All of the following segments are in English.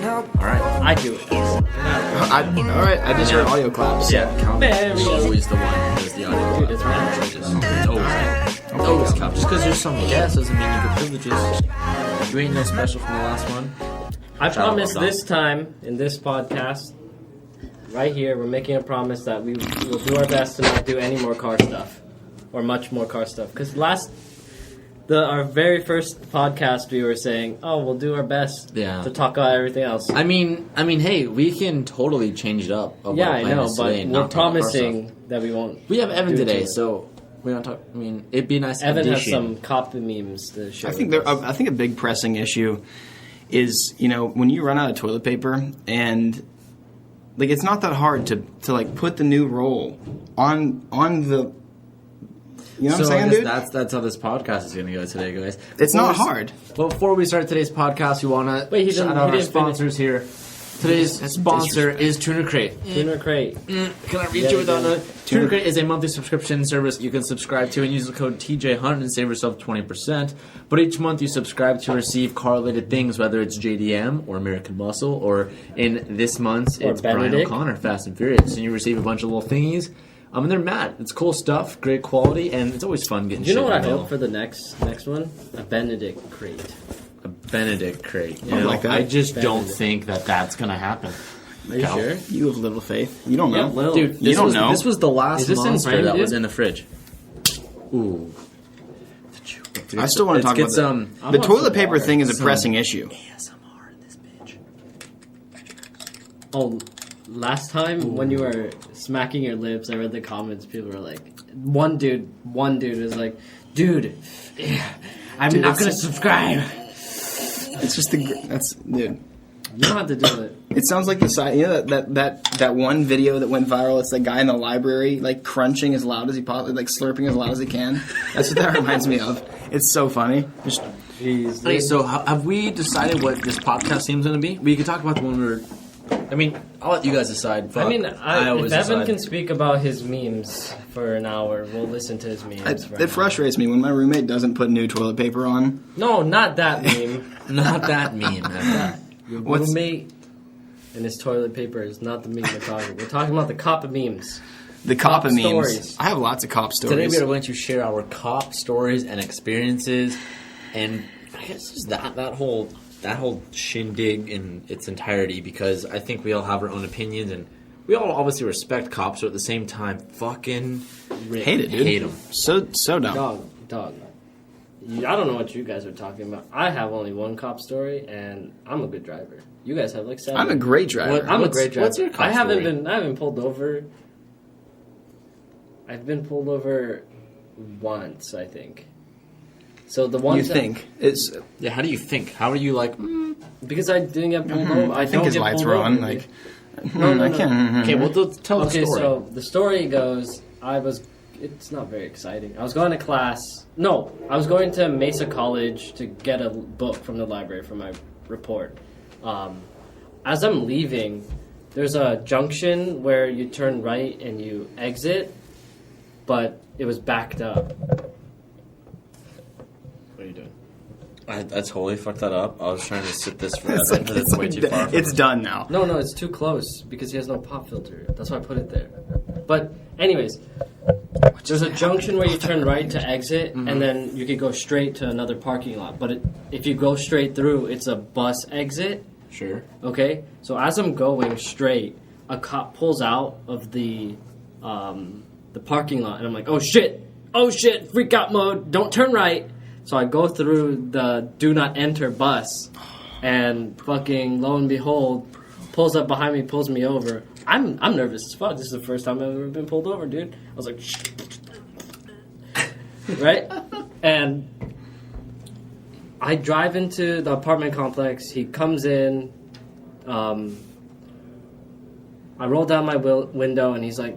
All right. I do it. All right, I just heard audio claps. Yeah, Man, is always the one who does the audio. Dude, it's mad. It's always count. Just because you're some guest doesn't mean you get privileges. You ain't no special from the last one. I promise this time in this podcast, right here, we're making a promise that we will do our best to not do any more car stuff, or much more car stuff. Because our very first podcast, we were saying, "Oh, we'll do our best to talk about everything else." I mean, hey, we can totally change it up. Yeah, I know, but we're promising that we won't. We have Evan today, so we don't talk. I mean, it'd be nice. Evan has some cop memes to show. I think a big pressing issue is, when you run out of toilet paper and like it's not that hard to like put the new roll on the. You know what I'm saying, dude? That's how this podcast is going to go today, guys. It's not hard. Well, before we start today's podcast, we want to shout out our sponsors here. Today's sponsor is Tuner Crate. Tuner Crate. Can I reach you without a... Tuner Crate is a monthly subscription service you can subscribe to and use the code TJ100 and save yourself 20%. But each month you subscribe to receive car-related things, whether it's JDM or American Muscle, or in this month's, it's Brian O'Connor, Fast and Furious. And you receive a bunch of little thingies. And they're mad. It's cool stuff, great quality, and it's always fun getting shit. Do you know what I hope for the next one? A Benedict crate. A Benedict crate. Like that? I just don't think that's going to happen. Are you sure? You have little faith. You don't know. Yeah, dude, you don't know. This was the last monster that was in the fridge. Ooh. I still want to talk about the toilet paper thing is a pressing issue. ASMR in this bitch. Oh, last time when you were smacking your lips, I read the comments. People were like, one dude was like, dude, I'm not gonna subscribe. It's just dude. You don't have to do it. It sounds like the side. That one video that went viral. It's the guy in the library like crunching as loud as he possibly, like slurping as loud as he can. That's what that reminds me of. It's so funny. Jeez. Okay, so have we decided what this podcast theme's gonna be? We could talk about the one we were. I mean, I'll let you guys decide. Fuck. I mean, if Evan can speak about his memes for an hour, we'll listen to his memes. It frustrates me when my roommate doesn't put new toilet paper on. No, not that meme. Not that meme. Your roommate and his toilet paper is not the meme we're talking. We're talking about the cop memes. The cop memes. Stories. I have lots of cop stories. Today we are going to share our cop stories and experiences, and I guess just that whole shindig in its entirety, because I think we all have our own opinions, and we all obviously respect cops, but at the same time, fucking hate it, dude. Hate them. So dumb. Dog. I don't know what you guys are talking about. I have only one cop story, and I'm a good driver. You guys have like 7. I'm a great driver. I'm a great driver. What's your cop story? I haven't pulled over. I've been pulled over once, I think. So the one you think it's how do you think? How are you like? Because I didn't get pulled over. I think his lights were on. Like, no. I can't. Okay, well, tell the story. Okay, so the story goes, it's not very exciting. I was going to class. No, I was going to Mesa College to get a book from the library for my report. As I'm leaving, there's a junction where you turn right and you exit, but it was backed up. What are you doing? I totally fucked that up. I was trying to sit this for Evan, but it's way too far. It's done now. No, it's too close because he has no pop filter. That's why I put it there. But anyways, there's a junction where you turn right to exit, and then you could go straight to another parking lot. But if you go straight through, it's a bus exit. Sure. Okay? So as I'm going straight, a cop pulls out of the parking lot, and I'm like, oh shit, freak out mode, don't turn right. So I go through the do not enter bus, and fucking lo and behold, pulls up behind me, pulls me over. I'm nervous as fuck. This is the first time I've ever been pulled over, dude. I was like, right? And I drive into the apartment complex. He comes in. I roll down my window, and he's like,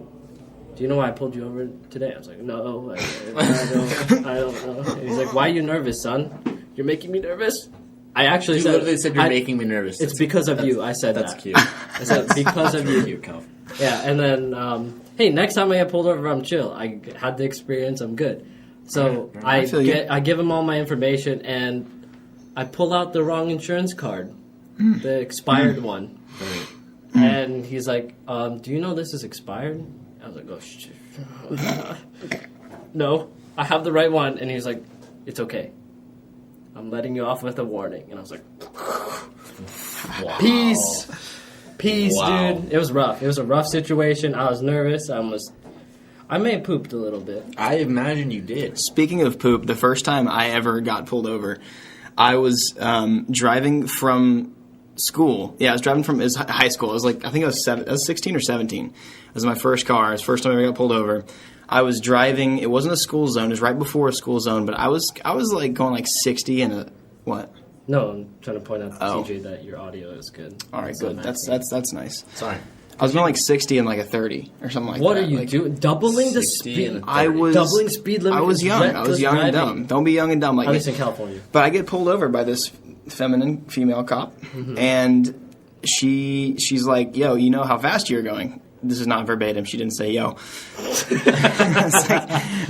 do you know why I pulled you over today? I was like, no, I don't know. And he's like, why are you nervous, son? You're making me nervous? I actually literally said you're making me nervous. It's because of you. I said that's that. Cute. I said because of you. Cute, Cal. Yeah, and then, hey, next time I get pulled over, I'm chill. I had the experience. I'm good. So I give him all my information, and I pull out the wrong insurance card. the expired one. And he's like, do you know this is expired? I was like, oh, shit. No, I have the right one. And he's like, it's okay. I'm letting you off with a warning. And I was like, Wow. Peace, Wow. dude. It was rough. It was a rough situation. I was nervous. I may have pooped a little bit. I imagine you did. Speaking of poop, the first time I ever got pulled over, I was driving from school. Yeah, I was driving from high school. I was like, I think I was 16 or 17. It was my first car. It was the first time I ever got pulled over. I was driving. It wasn't a school zone. It was right before a school zone. But I was like going like 60 in a what? No, I'm trying to point out to Oh. TJ that your audio is good. All right, So good. I'm asking. That's nice. Sorry. I was going like 60 and like a 30 or something like What that. are you Like, doing? Doubling the 60 speed? and a I was Doubling speed limit. I was is young. I was reckless young and driving. dumb. Don't be young and dumb like At me. least in California. But I get pulled over by this female cop, and she's like, "Yo, you know how fast you're going." This is not verbatim. She didn't say "yo."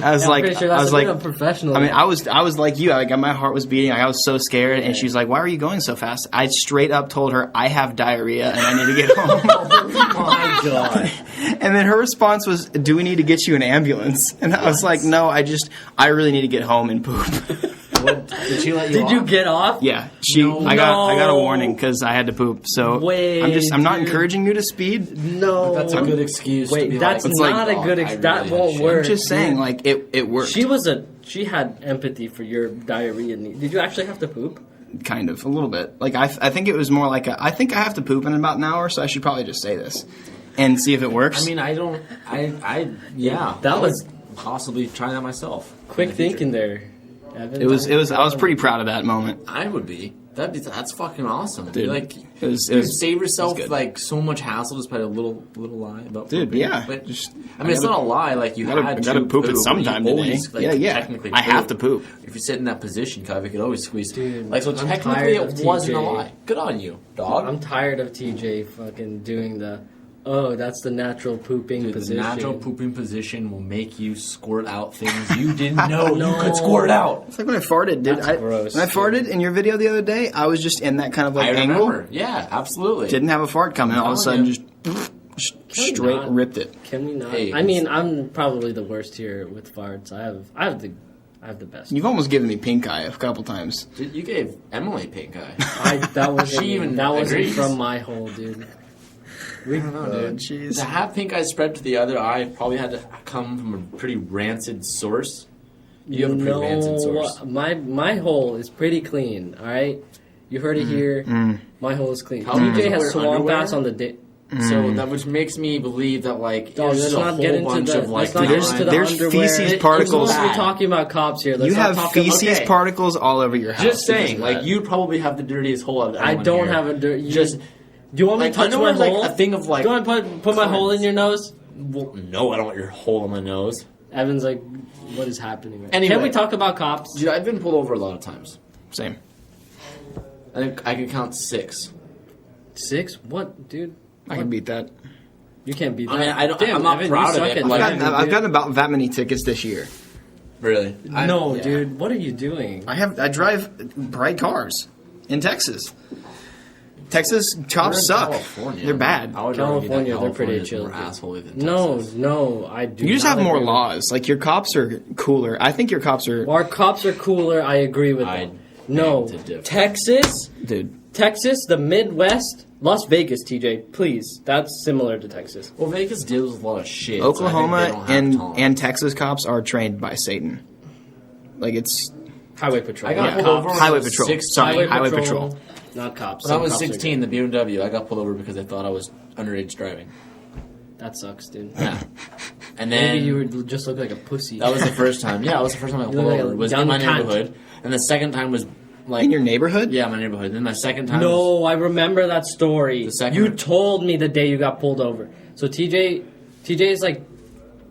I was I'm like, pretty sure I that's was a like, bit unprofessional. I mean, I was like you. Like my heart was beating. I was so scared, and she's like, "Why are you going so fast?" I straight up told her, "I have diarrhea and I need to get home." oh my god. And then her response was, "Do we need to get you an ambulance?" And I was like, "No, I really need to get home and poop." What, did she let you Did off? you get off? Yeah, No. I got a warning because I had to poop. So Wait, I'm not dude. encouraging you to speed. No. That's a good excuse. Wait, to be that's like, It's like, not a good. "Oh, I That really won't had work. I'm just saying, like it worked. She had empathy for your diarrhea need. Did you actually have to poop? Kind of a little bit. Like I think it was more like I think I have to poop in about an hour, so I should probably just say this and see if it works. I mean, yeah. That I was- would possibly try that myself. Quick in the future. thinking there, Evan. it was. I was pretty proud of that moment. I would be. That's fucking awesome, dude. Dude, Like, it was save yourself good. like so much hassle just by a little lie about Dude, pooping. yeah. But Just- I mean, it's not a lie. Like you I had gotta to poop at some You time today. always, like, Yeah. Technically, I have to poop. If you sit in that position, Kyle, you could always squeeze. Dude, like so, I'm technically, tired it of wasn't a TJ. lie. Good on you, dog. I'm tired of TJ fucking doing the. Oh, that's the natural pooping Dude, position. the natural pooping position will make you squirt out things you didn't know you could squirt out. It's like when I farted, dude. That's gross, When I dude. farted in your video the other day, I was just in that kind of like I angle. remember. Yeah, absolutely. Didn't have a fart coming. All of a sudden, telling just straight not? ripped it. Can we not? Hey, I mean, I'm probably the worst here with farts. I have the best. You've almost given me pink eye a couple times. Dude, you gave Emily pink eye. That wasn't She even that wasn't agrees. from my hole, dude. I don't know, dude. jeez. To have pink eye spread to the other eye probably had to come from a pretty rancid source. You have a pretty rancid source. My hole is pretty clean. All right, you heard it here. My hole is clean. How does TJ it has wear swamp underwear? ass on the dick. So that which makes me believe that like Dog, there's let's just a not whole get into bunch the. of like Let's not get into the there's underwear. feces We're particles. supposed to be Bad. talking about cops here. Let's You not have talk feces okay. particles all over your house. just saying, because of like that. you probably have the dirtiest hole out of I anyone don't here. have a dirt. Just Do you want me like to touch my underwear's like hole? a thing of like. Do you want to put my hole in your nose? Well, no, I don't want your hole in my nose. Evan's like, what is happening? Right Anyway. Can we talk about cops? Dude, I've been pulled over a lot of times. Same. I think I can count 6. 6? What, dude? I can beat that. You can't beat that. I mean, I don't- Damn, I'm not Evan, proud you of suck it, at but like- driving, I've dude. gotten about that many tickets this year. Really? No, yeah. dude. What are you doing? I drive bright cars in Texas. Texas We're in cops suck. California. They're bad. I would argue that California, they're pretty California's chill. more dude. assholey than No, Texas. no, I do. You just not have more agree. laws. Like your cops are cooler. I think your cops are, Our cops are cooler. I agree with I that. No, beg to differ. Texas, dude. the Midwest, Las Vegas. TJ, please. That's similar to Texas. Well, Vegas deals with a lot of shit. so I think they Oklahoma don't have tolerance. and Texas cops are trained by Satan. Like it's Highway patrol. I got not pulled cops. over when I Highway was patrol. 16. Sorry, highway patrol. Not cops. When I Some was cops are 16, good. the BMW, I got pulled over because they thought I was underage driving. That sucks, dude. Yeah. And then Maybe you would just look like a pussy. that was the first time. Yeah, that was the first time I got You pulled look like over. a Was young in my cunt. neighborhood, and the second time was like In your neighborhood? yeah, my neighborhood. Then my second time. was, No, I remember that story. The second You one? told me the day you got pulled over. So TJ is like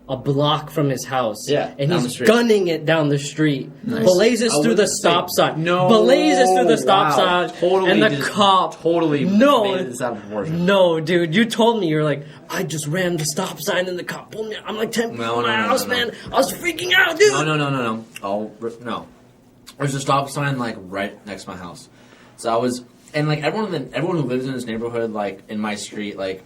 a block from his house. Yeah, and down the he's street. gunning it down the street. Blazes I through the wouldn't stop say- sign. No, Blazes through the stop wow. sign. Totally and the just- cop. totally No. made this out of proportion. No, dude, you told me you were like, I just ran the stop sign and the cop pulled me. I'm like 10 feet No, from no, my no, house, no, no. man. I was freaking out, dude. No. No. There's a stop sign like right next to my house. So I was And like everyone who lives in this neighborhood, like in my street, like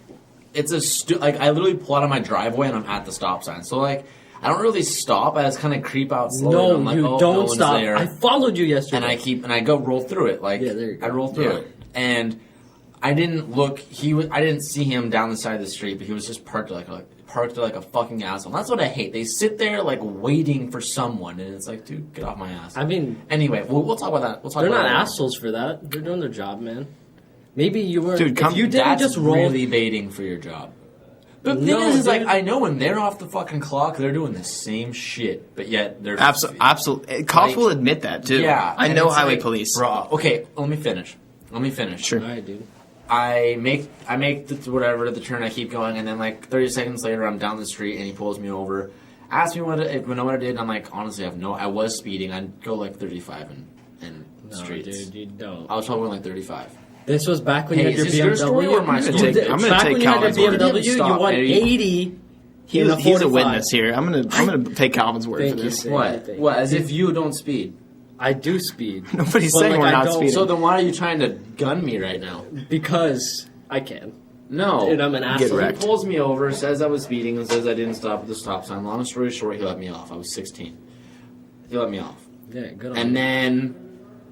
it's like I literally pull out of my driveway and I'm at the stop sign. So like I don't really stop. I just kind of creep out slowly. No, and I'm like, you oh, don't no one's stop. there. I followed you yesterday. And I go roll through it. Like Yeah, there you go. I roll through it, and I didn't look. I didn't see him down the side of the street, but he was just parked like a fucking asshole. And that's what I hate. They sit there like waiting for someone, and it's like, dude, get off my ass. I mean, anyway, we'll talk about that. We'll talk. they're about not that assholes for that. They're doing their job, man. Maybe you were. Dude, if you didn't That's just roll. really baiting for your job. But the No, thing is, like, dude. I know when they're off the fucking clock, they're doing the same shit, but yet they're Absolutely. Cops Like, will admit that too. Yeah, I and know it's highway like, police. Bro, okay, let me finish. Sure. All right, dude. I make the turn. I keep going, and then like 30 seconds later, I'm down the street, and he pulls me over. Asks me what I did. And I'm like, honestly, I was speeding. I'd go like 35 in No, streets. dude, you don't. I was probably going like 35. This was back when Hey, you had your is this your BMW. story or my story? I'm gonna back take when you had your Calvin's word. BMW, you Stop, won baby. 80. in a He's a 45. witness here. I'm gonna take Calvin's word Thank for you. this. Thank you. What? As if you don't speed. I do speed. Nobody's But, saying like, we're I not don't- speeding. So then why are you trying to gun me right now? Because I can. No. Dude, I'm an Get asshole. wrecked. He pulls me over, says I was speeding, and says I didn't stop at the stop sign. Long story short, he let me off. I was 16. He let me off. Yeah, good on And you. then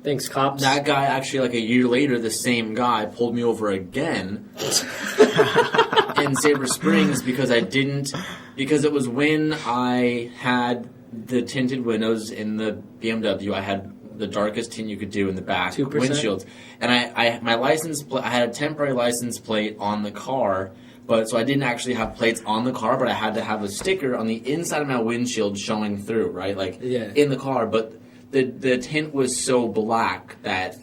Thanks, cops. that guy, actually, like a year later, the same guy pulled me over again in Sabre Springs because it was when I had the tinted windows in the BMW. I had the darkest tint you could do in the back 2%? windshields, and I my license plate. I had a temporary license plate on the car, but so I didn't actually have plates on the car, but I had to have a sticker on the inside of my windshield showing through, right, like Yeah. in the car. But the tint was so black that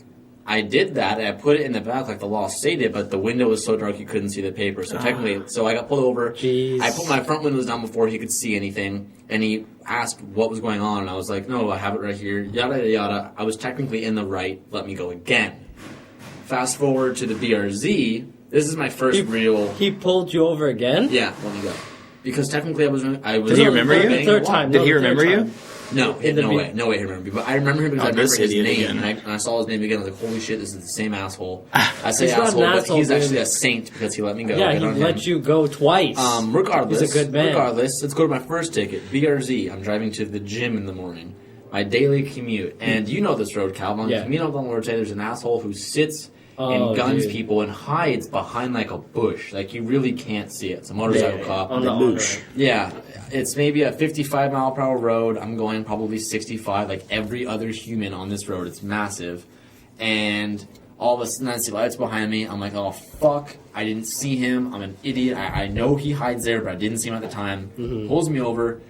I did that, and I put it in the back like the law stated, but the window was so dark you couldn't see the paper. So technically, so I got pulled over. Jeez. I put my front windows down before he could see anything, and he asked what was going on, and I was like, no, I have it right here, yada, yada, yada. I was technically in the right, let me go again. Fast forward to the BRZ, this is my first real... He pulled you over again? Yeah, let me go. Because technically I was Did he remember you? The third time. Did No, he the third remember you? time. No, In the no B- way, no way he remembered me. But I remember him because Oh, I remember this his idiot name, again. and I saw his name again. I was like, holy shit, this is the same asshole. I say He's not an asshole, but asshole, he's dude. actually a saint because he let me go. Yeah, Good he on let him. you go twice. Regardless, He's a good man. Regardless, let's go to my first ticket, BRZ. I'm driving to the gym in the morning, my daily commute, and you know this road, Calvin. Yeah. You know the Lord say there's an asshole who sits Oh, and guns dude. people and hides behind like a bush, like you really can't see it. It's a motorcycle cop. On the bush. honor. Yeah, it's maybe a 55 mile per hour road. I'm going probably 65, like every other human on this road. It's massive. And all of a sudden I see lights behind me. I'm like, oh, fuck. I didn't see him. I'm an idiot. I know he hides there, but I didn't see him at the time. Pulls me over,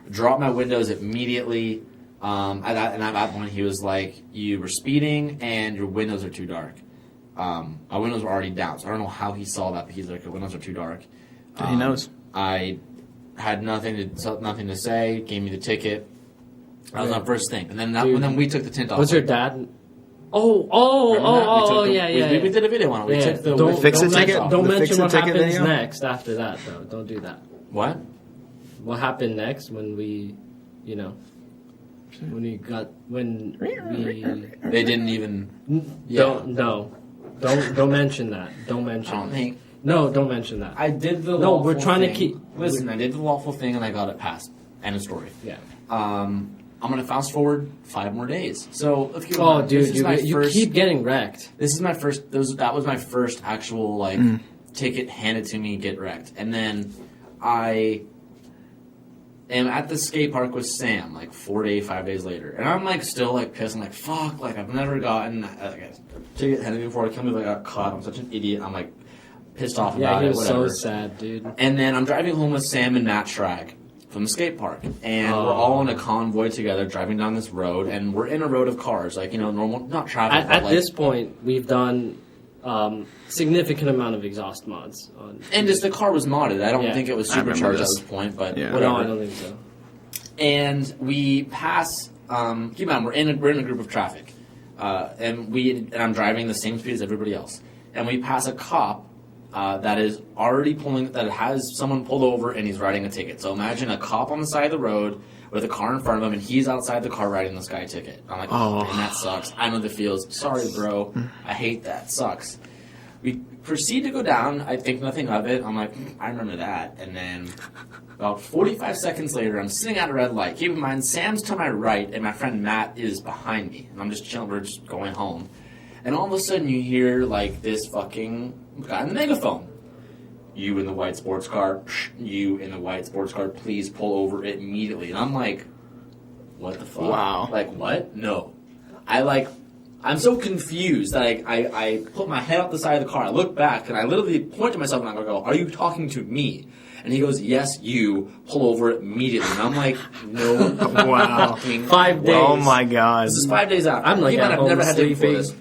drop my windows immediately. At that point, he was like, you were speeding and your windows are too dark. My windows were already down, so I don't know how he saw that, but he's like, your windows are too dark. He knows. I had nothing to say. Gave me the ticket. That was my first thing, and then then we took the tint off. Was your dad? Oh, yeah. We did a video on it. We Yeah, took the don't fix don't the mention, ticket off. don't The mention fix the what ticket happens video? next after that, though. Don't do that. What? What happened next when we, when we. They didn't even. Don't mention that. Don't mention. I don't think. No, don't mention that. I did the. No, lawful we're trying to thing. keep- Listen, I did the lawful thing and I got it passed. End of story. Yeah. I'm gonna fast forward 5 more days. So let's keep. Oh, this dude, is my you first, keep getting wrecked. This is my first. That was my first actual ticket handed to me. Get wrecked, and then I am at the skate park with Sam like 5 days later, and I'm like still like pissed. I'm like fuck, like I've never gotten a ticket handed to me before. I can't believe I got caught. I'm such an idiot. I'm like pissed off Yeah, about he it. was Whatever. so sad, dude. And then I'm driving home with Sam and Matt Schrag from the skate park. And we're all in a convoy together driving down this road. And we're in a road of cars. Like, normal, not traffic. At but like, this point, we've done significant amount of exhaust mods. And just the car was modded. I don't Yeah. think it was I remember supercharged at this. this point, but Yeah. whatever. No, I don't think so. And we pass. Keep in mind, we're in a group of traffic, and I'm driving the same speed as everybody else. And we pass a cop that is already that has someone pulled over, and he's writing a ticket. So imagine a cop on the side of the road with a car in front of him, and he's outside the car writing this guy a ticket. I'm like, oh, man, that sucks. I know the feels. Sorry, bro. I hate that. Sucks. We proceed to go down. I think nothing of it. I'm like, I remember that. And then about 45 seconds later, I'm sitting at a red light. Keep in mind, Sam's to my right, and my friend Matt is behind me. And I'm just chilling. We're just going home. And all of a sudden, you hear, like, this fucking guy on the megaphone. You in the white sports car. You in the white sports car. Please pull over immediately. And I'm like, what the fuck? Wow. Like, what? No. I'm so confused that I put my head out the side of the car. I look back, and I literally point to myself, and I go, are you talking to me? And he goes, yes, you. Pull over immediately. And I'm like, no. Wow. 5 days. Oh, my God. This is 5 days after. I'm like, I've never had to sleeping. before this.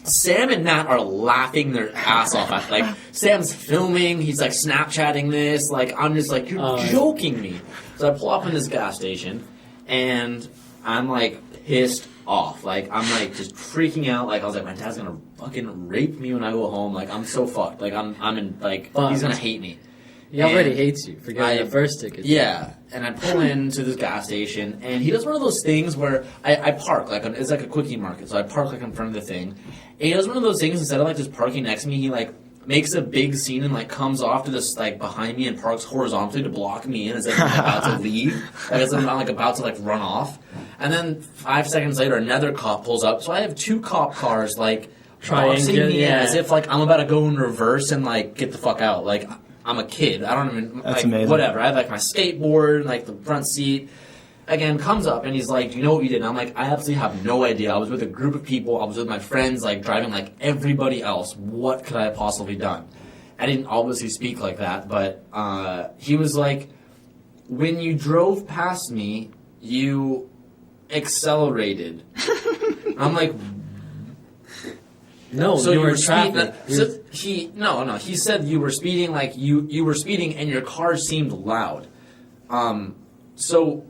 Sam and Nat are laughing their ass off. Like, Sam's filming. He's, like, Snapchatting this. Like, I'm just like, you're joking me. So I pull up in this gas station, and I'm, like, pissed off. Like, I'm, like, just freaking out. Like, I was like, my dad's gonna fucking rape me when I go home. Like, I'm so fucked. Like, I'm in, like, he's gonna hate me. He already hates you for getting the first ticket. Yeah, and I pull into this gas station, and he does one of those things where I park, like, it's like a quickie market, so I park, like, in front of the thing, and he does one of those things, instead of, like, just parking next to me, he, like, makes a big scene and, like, comes off to this, like, behind me and parks horizontally to block me in as if I'm about to leave, like, as if I'm, like, about to, like, run off, and then 5 seconds later, another cop pulls up, so I have 2 cop cars, like, boxing me as if, like, I'm about to go in reverse and, like, get the fuck out, like, I'm a kid. I don't even, That's like, amazing. Whatever. I have, like, my skateboard, like, the front seat. Again, comes up, and he's like, do you know what you did? And I'm like, I absolutely have no idea. I was with a group of people. I was with my friends, like, driving like everybody else. What could I have possibly done? I didn't obviously speak like that, but he was like, when you drove past me, you accelerated. I'm like, no, so you you were were speeding. traffic. He said you were speeding, like you were speeding, and your car seemed loud. So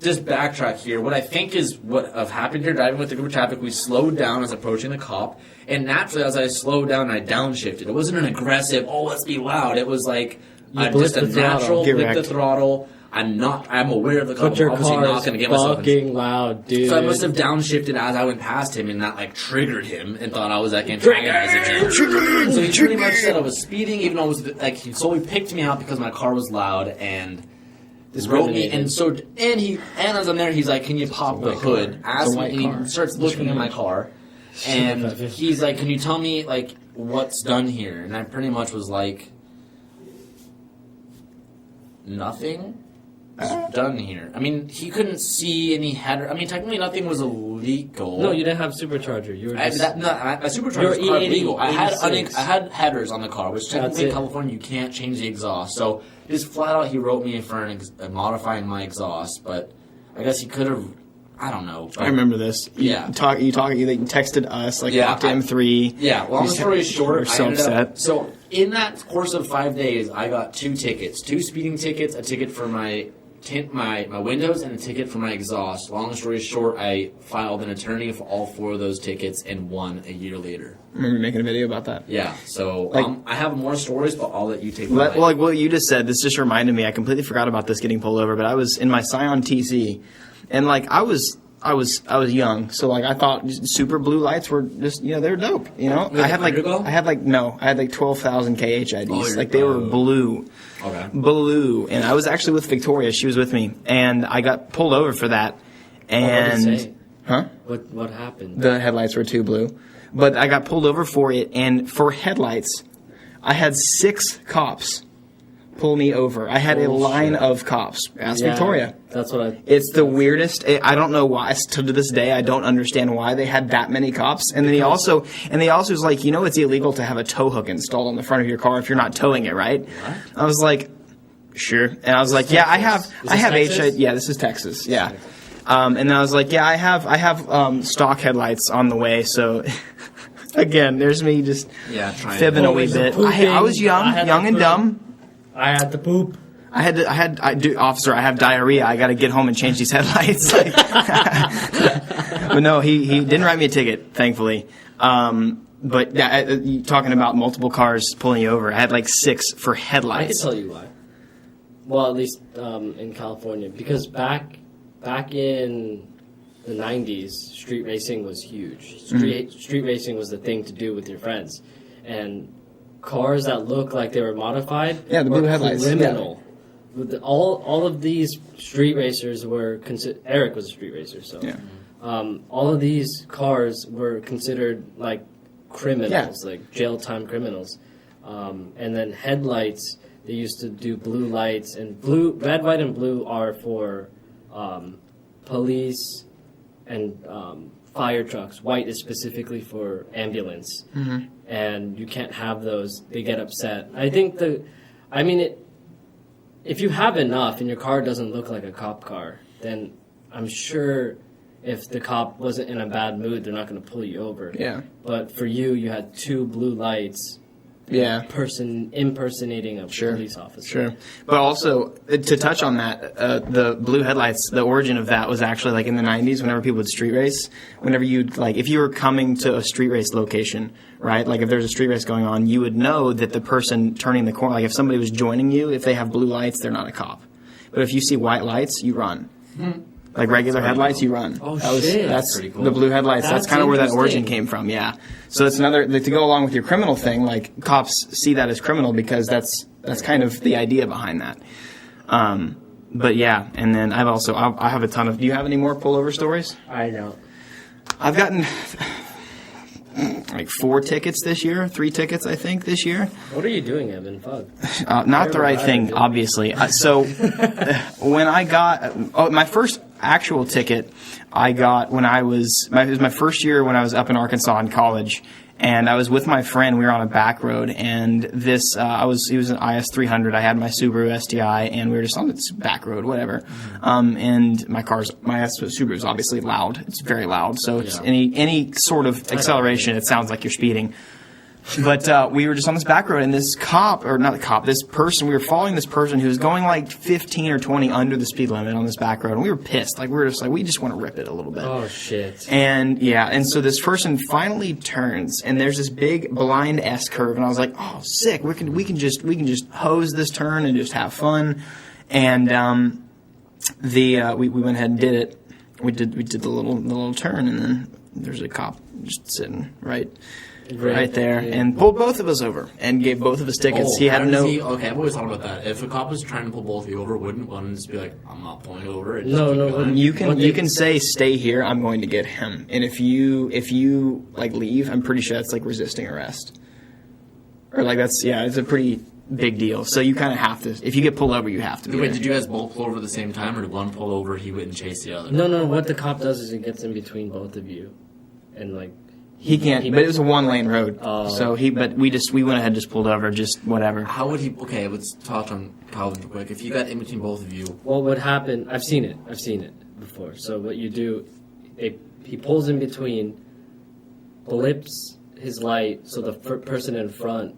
just backtrack here. What I think is what have happened here, driving with the group of traffic, we slowed down as approaching the cop, and naturally as I slowed down, I downshifted. It wasn't an aggressive, oh, let's be loud. It was like just a natural flip the throttle. I'm aware of the cop. But your I'm obviously car not is going to get myself in. fucking loud, dude. So I must have downshifted as I went past him, and that, like, triggered him and thought I was, like, antagonizing him. So he pretty much said I was speeding, even though I was, like, he solely picked me out because my car was loud and wrote me. And as I'm there, he's like, can you pop the hood? Asks me, and he starts looking at my car. And he's like, can you tell me, like, what's done here? And I pretty much was like, nothing done here. I mean, he couldn't see any header. I mean, technically nothing was illegal. No, you didn't have supercharger. You were just... my supercharger was E80, legal. I E86. had headers on the car, which technically in California you can't change the exhaust. So just flat out, he wrote me for modifying my exhaust. But I guess he could have. I don't know. I remember this. You texted us, like, walked to M3. Yeah, long story short, You're so upset. So in that course of 5 days, I got 2 tickets. 2 speeding tickets, a ticket for my tint, my windows, and a ticket for my exhaust. Long story short, I filed an attorney for all 4 of those tickets and won a year later. I remember making a video about that. Yeah, so Like, I have more stories, but I'll let you take well, like what you just said, this just reminded me. I completely forgot about this getting pulled over, but I was in my Scion TC, and, like, I was young, so, like, I thought super blue lights were just, they were dope, I had like 12,000 KHIDs. Oh, like, they were blue. Okay. Blue. And I was actually with Victoria, she was with me, and I got pulled over for that. And what did it say? Huh? What happened? The headlights were too blue. But I got pulled over for it, and for headlights, I had 6 cops pull me over. I had a line of cops. Ask Victoria. That's what It's the weirdest. I don't know why. To this day, I don't understand why they had that many cops. And then he also was like, it's illegal to have a tow hook installed on the front of your car if you're not towing it, right? What? I was like, sure. And I was like, yeah, I have HID. Yeah, this is Texas. Yeah. And then I was like, yeah, I have stock headlights on the way. So again, there's me just fibbing a wee bit. I was young and dumb. I had to poop. Officer, I have diarrhea. I got to get home and change these headlights. But no, he didn't write me a ticket, thankfully. But talking about multiple cars pulling you over, I had like 6 for headlights. I can tell you why. Well, at least in California, because back back in the 90s, street racing was huge. Street racing was the thing to do with your friends. And cars that look like they were modified the blue headlights. Criminal. Yeah. All of these street racers were Eric was a street racer, so all of these cars were considered like criminals, like jail time criminals. And then headlights, they used to do blue lights, and red, white, and blue are for police and fire trucks. White is specifically for ambulance, and you can't have those. They get upset. I think if you have enough and your car doesn't look like a cop car, then I'm sure if the cop wasn't in a bad mood, they're not going to pull you over. Yeah. But for you had two blue lights. Impersonating a police officer. Sure. But also, to touch on that, the blue headlights, the origin of that was actually like in the 90s, whenever people would street race, whenever you'd, like, if you were coming to a street race location, right, like if there's a street race going on, you would know that the person turning the corner, like if somebody was joining you, if they have blue lights, they're not a cop. But if you see white lights, you run. Like regular headlights, you run. Oh, shit. That's pretty cool. The blue headlights. That's kind of where that origin came from. Yeah. So it's another to go along with your criminal thing. Like cops see that as criminal because that's kind of the idea behind that. But yeah, and then I have a ton of. Do you have any more pullover stories? I don't. I've gotten like 4 tickets this year, 3 tickets I think this year. What are you doing, Evan? Fuck. Not the right thing, obviously. So when I got my first actual ticket, I got when it was my first year when I was up in Arkansas in college, and I was with my friend. We were on a back road, and he was an IS 300. I had my Subaru STI, and we were just on this back road, whatever. And my Subaru is obviously loud. It's very loud. So it's any sort of acceleration, it sounds like you're speeding. But we were just on this back road, and this person, we were following this person who was going like 15 or 20 under the speed limit on this back road, and we were pissed. Like, we just want to rip it a little bit. Oh, shit. And so this person finally turns, and there's this big blind S curve, and I was like, oh, sick. We can just hose this turn and just have fun. And we went ahead and did it. We did the little turn, and then there's a cop just sitting right there, and pulled both of us over and gave both of us tickets. He had no. Okay, I've always thought about that. If a cop was trying to pull both of you over, wouldn't one just be like, "I'm not pulling over"? No. You can say, "Stay here. I'm going to get him." And if you like leave, I'm pretty sure that's like resisting arrest, or like it's a pretty big deal. So you kind of have to. If you get pulled over, you have to. Wait, did you guys both pull over at the same time, or did one pull over, he wouldn't chase the other? No. What the cop does is he gets in between both of you, and like. He can't, but it was a 1-lane road. So we went ahead and just pulled over, just whatever. How would he, okay, let's touch on Calvin real quick. If you got in between both of you. What would happen, I've seen it before. So what you do, he pulls in between, blips his light, so the person in front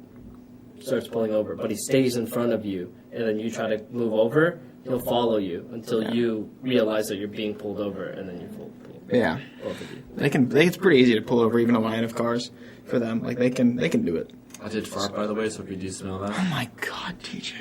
starts pulling over, but he stays in front of you, and then you try to move over, he'll follow you until you realize that you're being pulled over, and then you pull. Yeah, both of you. It's pretty easy to pull over even a line of cars for them. Like they can do it. I did fart, by the way, so if you do smell that. Oh my God, TJ.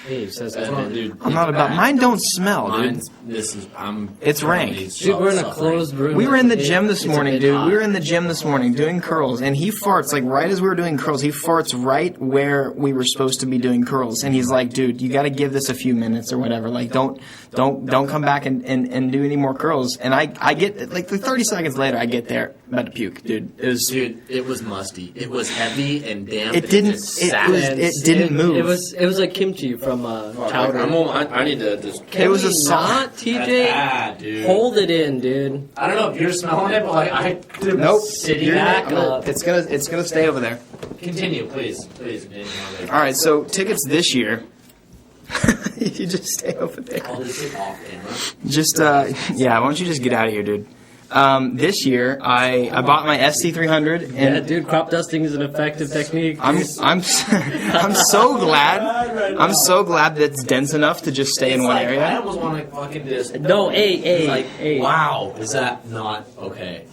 Hey, says Evan. Dude, I'm not about. Mine don't smell, dude. It's rank. Dude, we're in a closed room. We were in the gym this morning, dude. We were in the gym this morning doing curls, and he farts like right as we were doing curls. He farts right where we were supposed to be doing curls, and he's like, "Dude, you got to give this a few minutes or whatever. Like, don't come back and do any more curls." And I get like 30 seconds later, I get there about to puke, dude. It was musty. It was heavy and damp. It didn't. It didn't move. It was like kimchi from Chowder. I need to just. It was a not TJ. Bad, dude. Hold it in, dude. I don't know if you're smelling it, but like I. Nope. Sitting back up. It's gonna stay over there. Continue, please. All right. So tickets this year. You just stay over there. I'll just get off camera. Just Why don't you just get out of here, dude? This year I bought my ST300 and yeah, dude, crop dusting is an effective technique. I'm so glad. I'm so glad that it's dense enough to just stay in one area. I almost want to fucking just. No, hey. Wow, is that not okay?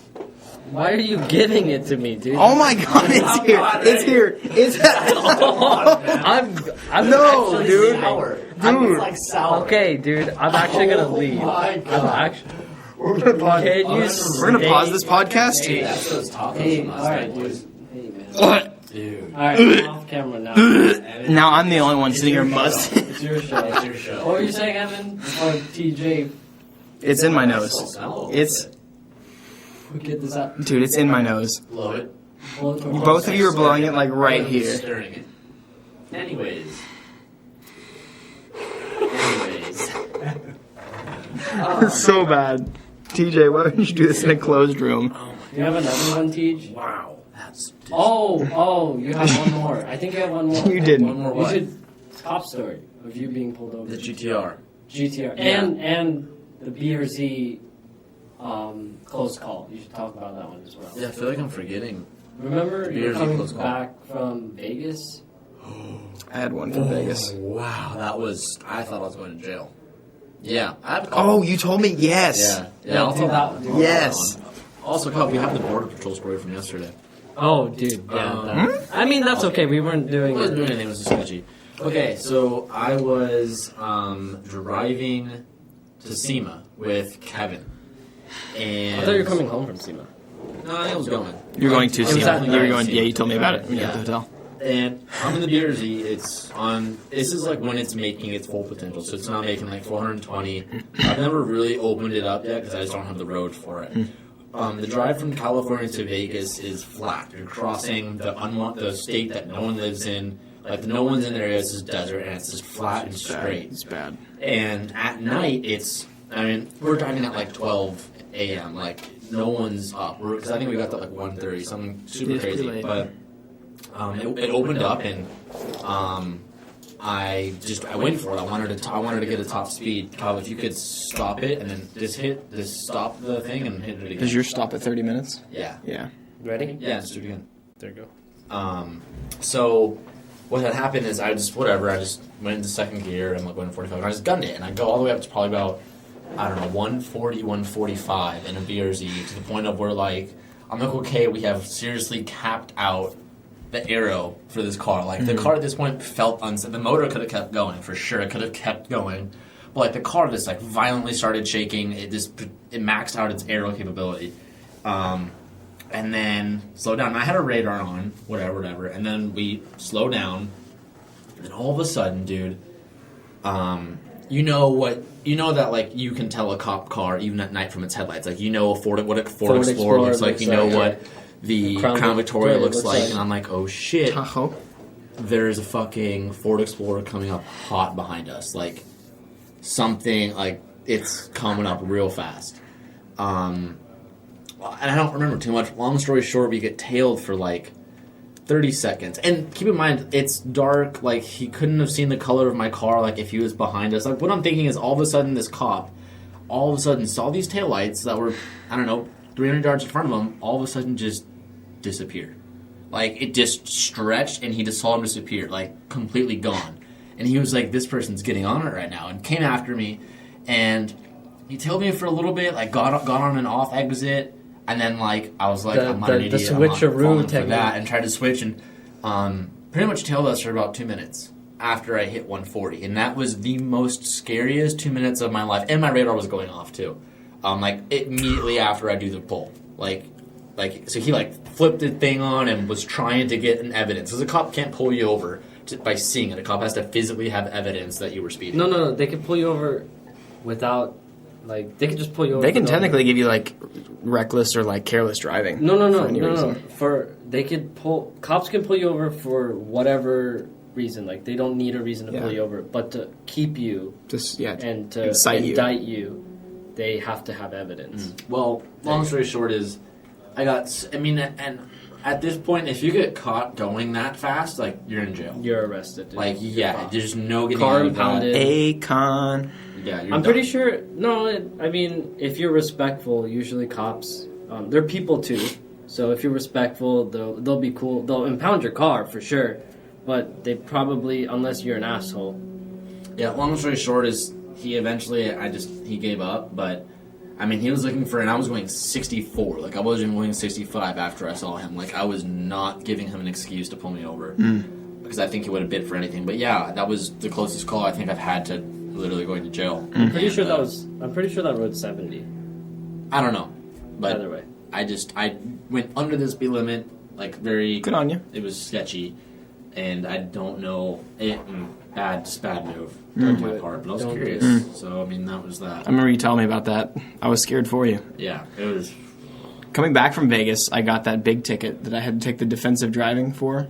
Why are you giving it to me, dude? Oh my God, it's here. It's here. I'm no, dude. I'm like sour. Okay, dude, I'm actually gonna leave. my I'm God. actually. We're gonna pause. Can you We're gonna pause this podcast. Hey, that's those tacos Hey, from last alright, night, dude. boys. Hey, man. Dude. Alright, I'm off camera now. Now I'm the only one sitting here muzzed. It's your show. It's your show. What were you saying, Evan? Before TJ, It's in my nose. Smell it. It's we get this out. dude. It's in my nose. Blow it. Both of you are blowing it like right here. Stirring it. Anyways. It's so bad. TJ, why don't you do this in a closed room? Do you have another one, Tej? Wow. That's Oh, you have one more. I think you have one more. You didn't. One more You what? should. Top story of you being pulled over. The GTR. GTR. Yeah. And the BRZ close call. You should talk about that one as well. Yeah, I feel like I'm forgetting. Remember, The you're BRZ coming close call. back from Vegas? I had one from Vegas. Wow, that was. I thought I was going to jail. Yeah, I have. Oh, you told me yes. Yeah. I'll do tell that that. one. Yes. Also, Cobb, we have the border patrol story from yesterday. Oh, dude. Yeah. I mean, that's okay. We weren't doing I wasn't it. doing anything. It was sketchy. Okay, so I was driving to SEMA with Kevin, and I thought you were coming home from SEMA. No, I was going. You're going to It was SEMA. at You were night. going. Yeah, you told me about it when you Yeah. at the hotel. And I'm in the BRZ. It's on. This is like when it's making its full potential. So it's not making like 420. I've never really opened it up yet because I just don't have the road for it. The drive from California to Vegas is flat. You're crossing the state that no one lives in. Like no one's in the area. It's just desert and it's just flat and straight. It's bad. And at night, we're driving at like 12 a.m. Like no one's up. Because I think we got to like 1:30, something super It's pretty crazy. late. But it opened up and I went for it. I wanted to get a top speed. Kyle, if you could stop it and then just stop the thing and hit it again. Does yours stop at 30 minutes? Yeah. Yeah. Ready? Yeah, let's do it again. There you go. So what had happened is I just went into second gear and like went 45 and I just gunned it and I go all the way up to probably about 140, 145 in a BRZ to the point of where like I'm like, okay, we have seriously capped out the aero for this car. Like the car at this point felt unsafe. The motor could have kept going for sure. It could have kept going, but like the car just like violently started shaking. It maxed out its aero capability. And then slow down. I had a radar on, whatever. And then we slow down, and then all of a sudden, dude, you know that like you can tell a cop car even at night from its headlights. Like what a Ford Explorer looks like. You know what the Crown Victoria looks like. And I'm like, oh shit, Tahoe. there's a fucking Ford Explorer coming up hot behind us. Like something like it's coming up real fast. And I don't remember too much. Long story short, we get tailed for like 30 seconds. And keep in mind, it's dark. Like, he couldn't have seen the color of my car, like, if he was behind us. Like, what I'm thinking is all of a sudden this cop all of a sudden saw these taillights that were, 300 yards in front of him, all of a sudden just disappeared. Like, it just stretched, and he just saw him disappear, like, completely gone. And he was like, this person's getting on it right now, and came after me. And he tailed me for a little bit, like, got on an off exit. And then, like, I was like, I'm not an idiot. I'm not falling for that. And tried to switch and pretty much tailed us for about 2 minutes after I hit 140. And that was the most scariest 2 minutes of my life. And my radar was going off, too. Like, immediately after I do the pull. So he, like, flipped the thing on and was trying to get an evidence. Because a cop can't pull you over by seeing it. A cop has to physically have evidence that you were speeding. No. They can pull you over without... Like, they can just pull you over. They can technically give you, like, reckless or, like, careless driving. No. For any reason. Cops can pull you over for whatever reason. Like, they don't need a reason to pull you over. But to keep you and to indict you, they have to have evidence. Well, long story short is, and at this point, if you get caught going that fast, like, you're in jail. You're arrested. Dude. Like, yeah, there's no getting car out of that. impounded. Akon. Yeah, you're I'm done. pretty sure. No, if you're respectful, usually cops, they're people too. So if you're respectful, they'll be cool. They'll impound your car for sure, but they probably, unless you're an asshole. Yeah, long story short is he gave up, but he was looking for, and I was going 64. Like, I wasn't going 65 after I saw him. Like, I was not giving him an excuse to pull me over. because I think he would have bid for anything. But yeah, that was the closest call I think I've had to literally going to jail. I'm pretty sure that road's 70. I don't know, but Either way. I went under the speed limit, like very. Good on you. It was sketchy, and I don't know bad move Don't on do my it. part. But I was Don't do curious, so I mean that was that. I remember you telling me about that. I was scared for you. Yeah, it was. Coming back from Vegas, I got that big ticket that I had to take the defensive driving for.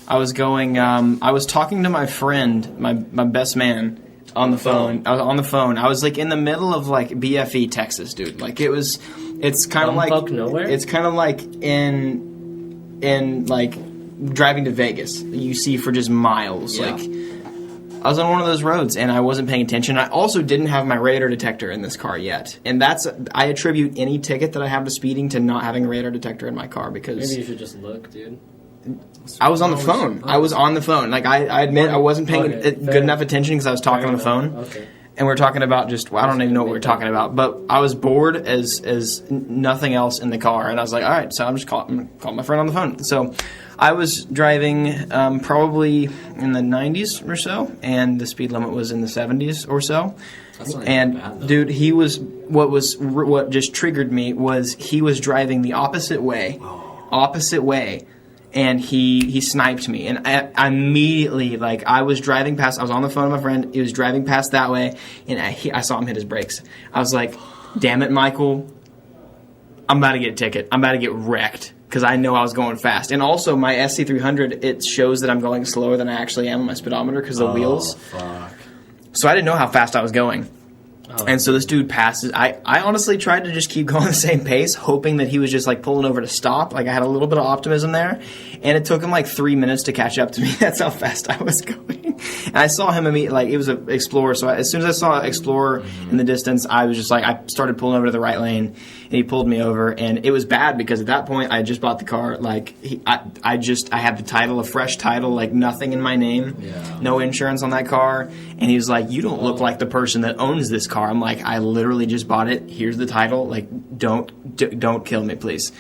I was going. I was talking to my friend, my best man, on the phone. I was on the phone. I was like in the middle of like BFE, Texas, dude. Like it was. It's kind of like nowhere? It's kind of like in like driving to Vegas. You see for just miles. Yeah. Like I was on one of those roads and I wasn't paying attention. I also didn't have my radar detector in this car yet, and I attribute any ticket that I have to speeding to not having a radar detector in my car because Maybe you should just look, dude. I was on the phone. I was on the phone. Like I admit, I wasn't paying good enough attention because I was talking on the phone. Okay. And we're talking about just, I don't even know what we're talking about, but I was bored as nothing else in the car, and I was like, all right, so I'm gonna call my friend on the phone. So I was driving probably in the 90s or so, and the speed limit was in the 70s or so. That's not And even bad, though. dude, what just triggered me was he was driving the opposite way, and he sniped me, and I immediately, like, I was driving past. I was on the phone with my friend. He was driving past that way, and I saw him hit his brakes. I was like, "Damn it, Michael! I'm about to get a ticket. I'm about to get wrecked because I know I was going fast." And also, my SC300 it shows that I'm going slower than I actually am on my speedometer because of the wheels. Fuck. So I didn't know how fast I was going. Oh. And so this dude passes. I honestly tried to just keep going the same pace, hoping that he was just like pulling over to stop. Like I had a little bit of optimism there. And it took him like 3 minutes to catch up to me. That's how fast I was going. And I saw him immediately, like it was an Explorer. So as soon as I saw Explorer in the distance, I was just like, I started pulling over to the right lane. And he pulled me over. And it was bad because at that point, I had just bought the car. Like I had the title, a fresh title, like nothing in my name. Yeah. No insurance on that car. And he was like, "You don't look like the person that owns this car." I'm like, "I literally just bought it. Here's the title. Like, don't kill me, please."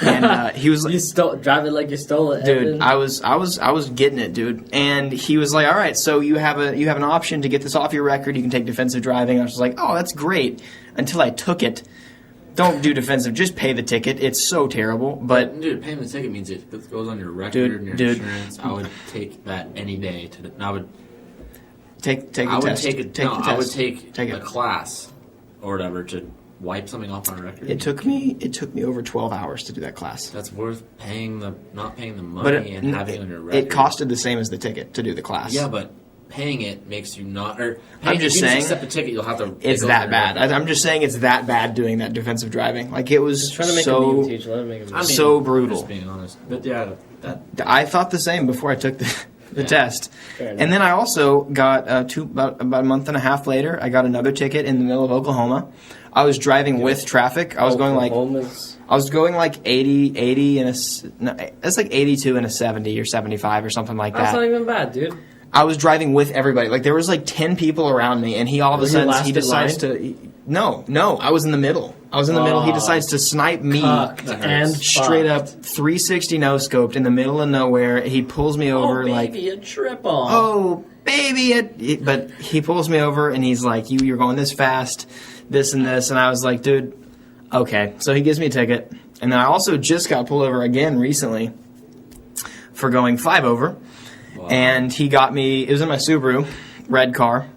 And he was like, You drive it like you stole it, "Dude, Evan. I was getting it, dude." And he was like, "All right, so you have an option to get this off your record. You can take defensive driving." I was like, "Oh, that's great." Until I took it. Don't do defensive. Just pay the ticket. It's so terrible. But Dude, paying the ticket means it goes on your record and your dude. insurance. I would take that any day. I would take the I would test. take the test. I would take a it. class or whatever to wipe something off on a record. It took me over 12 hours to do that class. That's worth not paying the money But and having it on your record. it costed the same as the ticket to do the class. Yeah, but paying it makes you not. Or I'm just if you saying, accept the ticket, you'll have to. It's go that on bad. your record. I'm just saying it's that bad doing that defensive driving. Like it was Just trying to make a so meme teach. Let him make a meme. I mean, so brutal. Just being honest, but yeah, that I thought the same before I took the Yeah. test. Fair enough. And then I also got about a month and a half later, I got another ticket in the middle of Oklahoma. I was driving with traffic. I was going like Oklahoma's- I was going like 80 and it's like 82 and a 70 or 75 or something like That's that. not even bad, dude. I was driving with everybody. Like there was like 10 people around me, and he all of a Were you sudden last he in decides to. No, I was in the middle. He Oh. decides to snipe me Cucked That and hurts. straight up fucked. 360 no scoped in the middle of nowhere. He pulls me over Oh, like, baby, a trip on. oh baby, but he pulls me over and he's like, you're going this fast, this and this, and I was like, dude, okay. So he gives me a ticket, and then I also just got pulled over again recently for going 5 over. And he got me, it was in my Subaru, red car.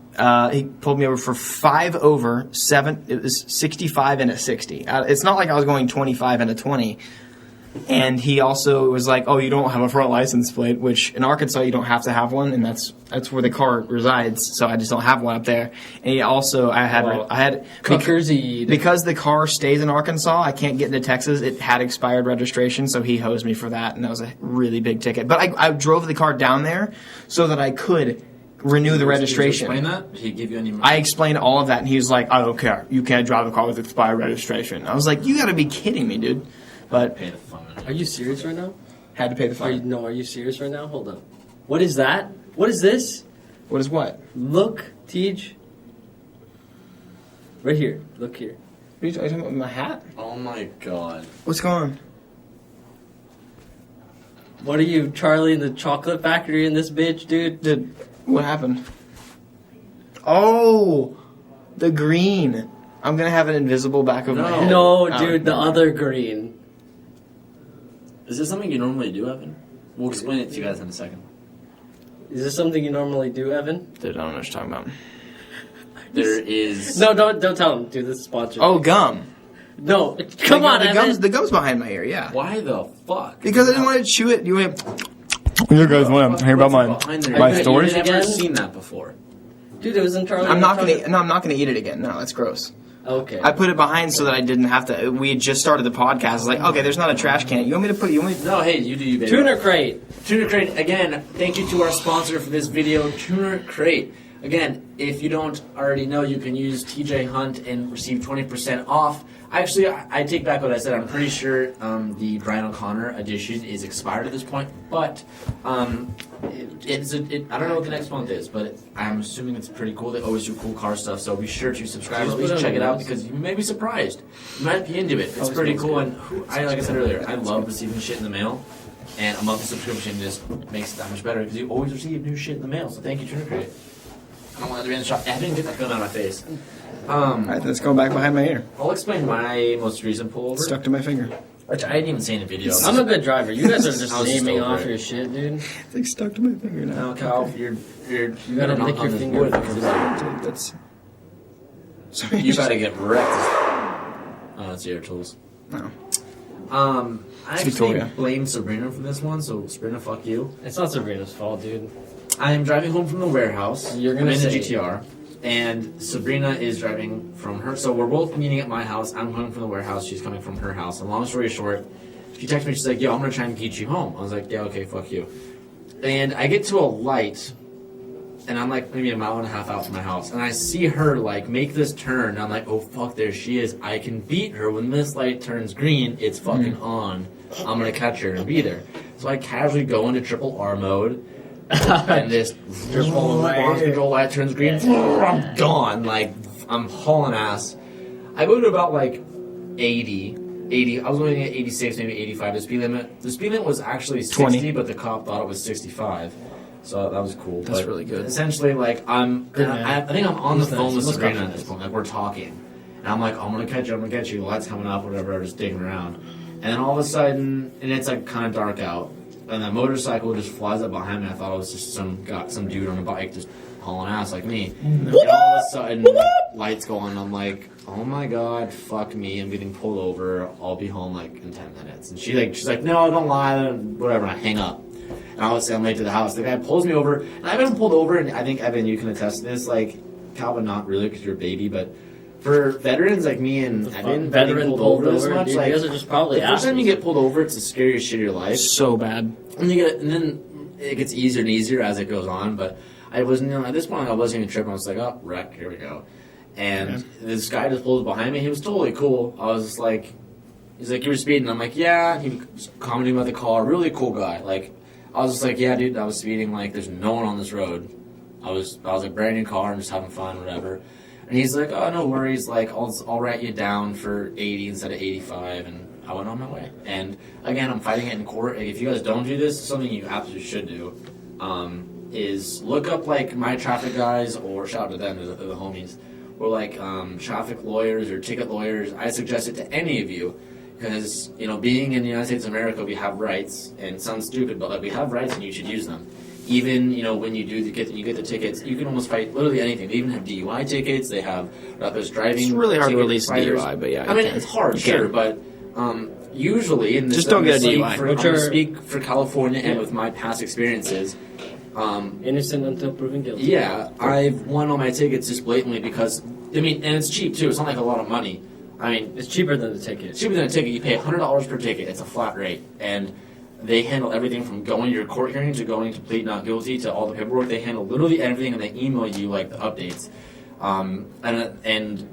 He pulled me over for 5 over 7. It was 65 and a 60. It's not like I was going 25 and a 20. And he also was like, "Oh, you don't have a front license plate," which in Arkansas you don't have to have one, and that's where the car resides. So I just don't have one up there. And he also, I had Cookersy. because the car stays in Arkansas, I can't get into Texas. It had expired registration, so he hosed me for that, and that was a really big ticket. But I drove the car down there so that I could renew the registration. Did you explain that? Did he give you any? I explained all of that, and he was like, "I don't care. You can't drive a car with expired registration." I was like, "You got to be kidding me, dude!" But Pay the fine. Are you serious right now? had to pay the fine. Are you serious right now? Hold up. What is that? What is this? What is what? Look, Tej. Right here. Look here. Are you talking about my hat? Oh my god. What's going on? What are you, Charlie in the chocolate factory in this bitch, dude? What happened? Oh, the green. I'm gonna have an invisible back of my head. No, Oh, dude, the no. other green. Is this something you normally do, Evan? We'll explain it to you guys in a second. Is this something you normally do, Evan? Dude, I don't know what you're talking about. There is... No, don't tell him, dude. This is sponsored. Oh, gum. No, come on, the Evan. the gum's behind my ear. Yeah. Why the fuck? Because I didn't want to chew it. You went. You guys want to hear about What's behind my there? stories? I've never Again? seen that before. Dude, it was in Charlie. I'm in not the gonna. chocolate- No, I'm not gonna eat it again. No, that's gross. Okay. I put it behind so that I didn't have to. We had just started the podcast. I was like, okay, there's not a trash can. You want me to put? You want me? No, hey, you do you, baby. Tuner crate. Tuner Crate, again, thank you to our sponsor for this video, Tuner Crate. Again, if you don't already know, you can use TJ Hunt and receive 20% off. Actually, I take back what I said. I'm pretty sure the Brian O'Connor edition is expired at this point, but I don't know what the next month is, but I'm assuming it's pretty cool. They always do cool car stuff, so be sure to subscribe or at least check it out because you may be surprised. You might be into it. It's pretty cool, and like I said earlier, I love receiving shit in the mail, and a monthly subscription just makes it that much better because you always receive new shit in the mail. So thank you, Tuner Crate. I don't want to be in the shop. I didn't get that gun out of my face. All right, let's go back behind my ear. I'll explain my most recent pullover, Stuck to my finger. which I didn't even say in the video. I'm a good driver. You guys are just I was just naming over off it. your shit, dude. It's like stuck to my finger now. No, Kyle, you're You gotta lick your finger. Dude, that's. Sorry. You gotta get wrecked. Oh, it's your tools. No. I actually Victoria. blame Sabrina for this one, so Sabrina, fuck you. It's not Sabrina's fault, dude. I am driving home from the warehouse. You're gonna I'm in the say- GTR, and Sabrina is driving from her. So we're both meeting at my house. I'm coming from the warehouse. She's coming from her house. And long story short, she texted me. She's like, "Yo, I'm gonna try and get you home." I was like, "Yeah, okay, fuck you." And I get to a light, and I'm like maybe a mile and a half out from my house, and I see her like make this turn. And I'm like, "Oh fuck, there she is! I can beat her when this light turns green. It's fucking on. I'm gonna catch her and be there." So I casually go into triple R mode. And this launch control light turns green. I'm gone. Like, I'm hauling ass. I go to about like 80. I was going at 86, maybe 85. The speed limit was actually 60, 20. but the cop thought it was 65. So that was cool. That's But really good. Essentially, like, Good man. I think I'm on the He's phone nice. with He looks Sabrina at confident. this point. Like, we're talking. And I'm like, I'm going to catch you. I'm going to catch you. The light's coming up, whatever. I'm just digging around. And then all of a sudden, and it's like kind of dark out. And the motorcycle just flies up behind me. I thought it was just some dude on a bike just hauling ass like me. And all of a sudden, lights go on. And I'm like, oh my god, fuck me. I'm getting pulled over. I'll be home like in 10 minutes. And she's like, no, don't lie. Whatever. And I hang up. And obviously I'm late to the house. The guy pulls me over. And I've been pulled over. And I think, Evan, you can attest to this. Like, Calvin, not really because you're a baby. But for veterans like me and Evan, Veteran being pulled over this over, much, dude, like, you guys are just probably the first time you assholes. get pulled over, it's the scariest shit of your life. So bad. And then it gets easier and easier as it goes on. But I wasn't, at this point, I wasn't even tripping. I was like, oh, wreck, here we go. And this guy just pulls behind me. He was totally cool. I was just like, he's like, you were speeding. I'm like, yeah. He was commenting about the car. Really cool guy. Like, I was just like, yeah, dude, I was speeding. Like, there's no one on this road. I was like, brand new car and just having fun, whatever. And he's like, oh, no worries. Like, I'll write you down for 80 instead of 85. And I went on my way. And again, I'm fighting it in court. If you guys don't do this, something you absolutely should do is look up like my traffic guys, or shout out to them, the homies, or like traffic lawyers or ticket lawyers. I suggest it to any of you because being in the United States of America, we have rights, and it sounds stupid, but like we have rights and you should use them. Even when you get the tickets, you can almost fight literally anything. They even have DUI tickets. They have reckless driving. It's really hard to ticket release fighters. DUI, but yeah, I mean you can. it's hard, You sure, can. but usually in this, Just don't get a I'm DUI. I'm gonna speak for California and with my past experiences. Innocent until proven guilty. Yeah, I've won all my tickets just blatantly because and it's cheap too. It's not like a lot of money. I mean, It's cheaper than the ticket. it's cheaper than a ticket. You pay $100 per ticket. It's a flat rate, and they handle everything from going to your court hearing to going to plead not guilty to all the paperwork. They handle literally everything, and they email you like the updates. And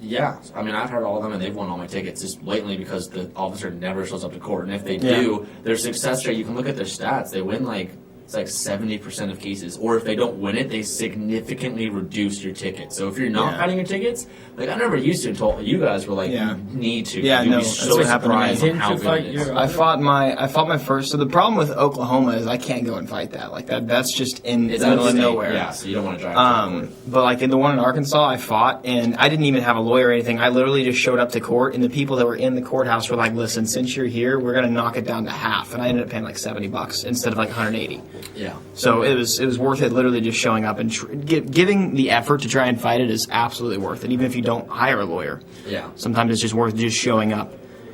yeah, I mean, I've heard all of them, and they've won all my tickets just blatantly because the officer never shows up to court. And if they do, their success rate, you can look at their stats. They win like it's like 70% of cases. Or if they don't win it, they significantly reduce your ticket. So if you're not fighting your tickets, like I never used to until you guys were like, you need to. Yeah, You'd no, be that's so what happened to me. surprised on how good it is. I fought my first. So the problem with Oklahoma is I can't go and fight that. Like that's just in It's the middle of upstate, nowhere. Yeah, so you don't want to drive. But like in the one in Arkansas, I fought, and I didn't even have a lawyer or anything. I literally just showed up to court, and the people that were in the courthouse were like, "Listen, since you're here, we're gonna knock it down to half." And I ended up paying like $70 instead of like 180. Yeah. So it was worth it. Literally just showing up and giving the effort to try and fight it is absolutely worth it, even if you don't hire a lawyer. Yeah. Sometimes it's just worth just showing up.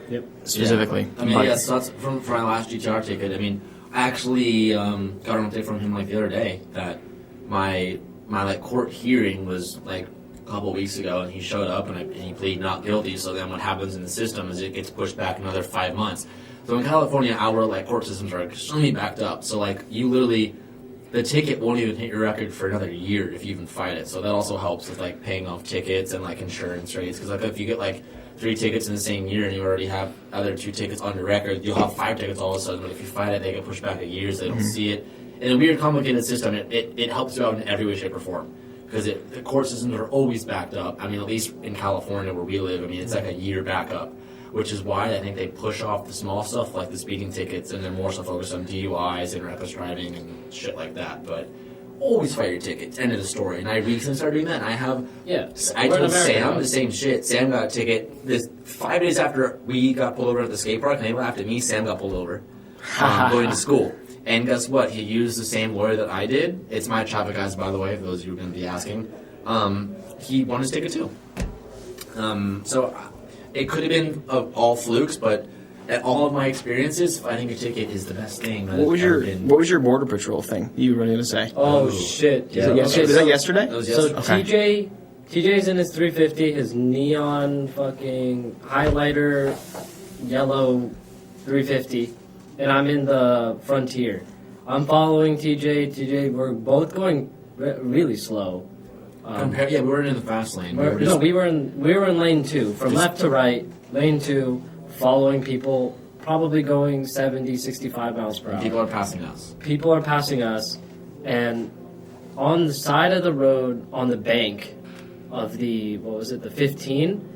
Yep. Specifically. Yeah. I mean, so that's from my last GTR ticket. I mean, I actually got an update from him like the other day that my like court hearing was like a couple weeks ago, and he showed up and he pleaded not guilty. So then what happens in the system is it gets pushed back another 5 months. So in California, our like court systems are extremely backed up. So like you literally, the ticket won't even hit your record for another year if you even fight it. So that also helps with like paying off tickets and like insurance rates. Because like if you get like 3 tickets in the same year and you already have other 2 tickets on your record, you'll have 5 tickets all of a sudden. But if you fight it, they get pushed back a year, so they don't see it. In a weird, complicated system, it helps you out in every way, shape, or form. Because the court systems are always backed up. I mean, at least in California where we live, I mean, it's like a year back up. Which is why I think they push off the small stuff like the speeding tickets, and they're more so focused on DUIs and reckless driving and shit like that. But always fight your tickets. End of the story. And I recently started doing that. And I have. Yeah. I told Sam the same shit. Sam got a ticket. This 5 days after we got pulled over at the skate park, and after me, Sam got pulled over going to school. And guess what? He used the same lawyer that I did. It's my traffic guys, by the way, for those of you who are going to be asking. He won his ticket too. So. It could have been all flukes, but at all of my experiences, fighting a ticket is the best thing. What was your border patrol thing you were going to say? Oh shit! Yeah. Was that yesterday? It was So yesterday. TJ's in his 350, his neon fucking highlighter yellow 350, and I'm in the Frontier. I'm following TJ. We're both going really slow. We weren't in the fast lane. We were in lane 2, from left to right, lane 2, following people, probably going 70, 65 miles per hour. People are passing us. And on the side of the road, on the bank of the 15,